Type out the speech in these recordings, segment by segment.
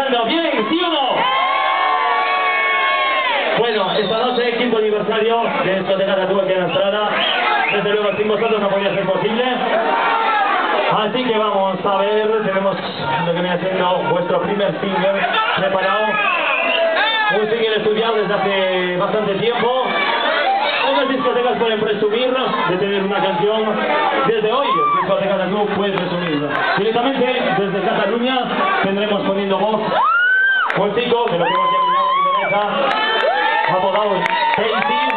pasando bien, ¿sí o no? Bueno, esta noche, quinto aniversario de Discoteca Tatú aquí en la Estrada. Desde luego, sin vosotros no podía ser posible. Así que vamos a ver, tenemos lo que viene siendo vuestro primer single preparado. Un single estudiado desde hace bastante tiempo. Pocas discotecas pueden presumir de tener una canción desde hoy. Discoteca Tatú puede presumir. Directamente desde Cataluña tendremos poniendo voz un chico de lo que hemos llamado en Indonesia, apodado Casey.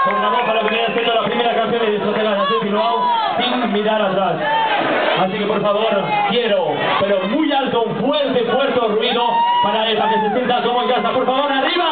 Programó para que viene siendo la primera canción de Discoteca Tatú Bilbao sin mirar atrás. Así que por favor, quiero, pero muy alto, un fuerte ruido para que se sienta como en casa. Por favor, arriba.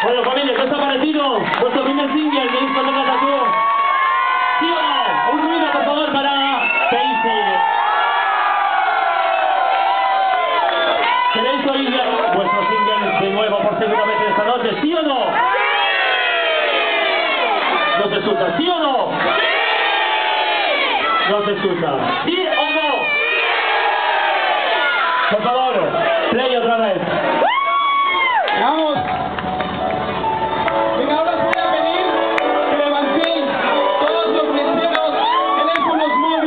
Bueno, familia, ¿qué os ha parecido vuestro primer single de Discoteca Tatú? ¿Sí o no? Un ruido, por favor, para Casey. ¿Queréis oír vuestro single de nuevo por segunda vez esta noche? ¿Sí o no? ¿No se escucha? ¿Sí o no? ¿No se escucha? ¿Sí o no? Por favor, play otra vez. Vamos. Venga, ahora os voy a pedir que levantéis todos los meseros teléfonos móviles.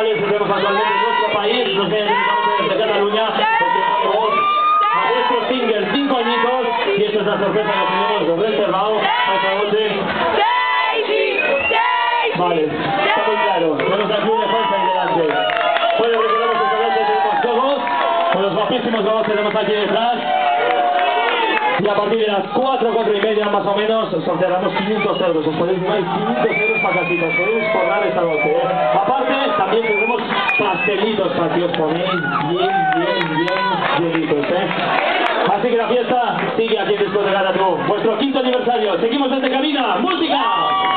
musicales que tenemos actualmente en nuestro país, nos vienen directamente desde Cataluña, porque ponemos a vuestro single 5 añitos, y esta es la sorpresa que tenemos reservado para esta noche. Vale, está muy claro, tenemos aquí una fuerza ahí delante. Bueno, recordemos que esta noche tenemos juegos, con los guapísimos juegos que tenemos aquí detrás. Y a partir de las 4 y media más o menos sortearemos 500 euros. Os podéis llevar 500 euros para casita, os podéis forrar esta noche, ¿eh? Aparte, también tenemos pastelitos para que os ponéis bien llenitos, ¿eh? Así que la fiesta sigue aquí en Discoteca Tattoo. Vuestro 5º aniversario. Seguimos desde cabina. ¡Música!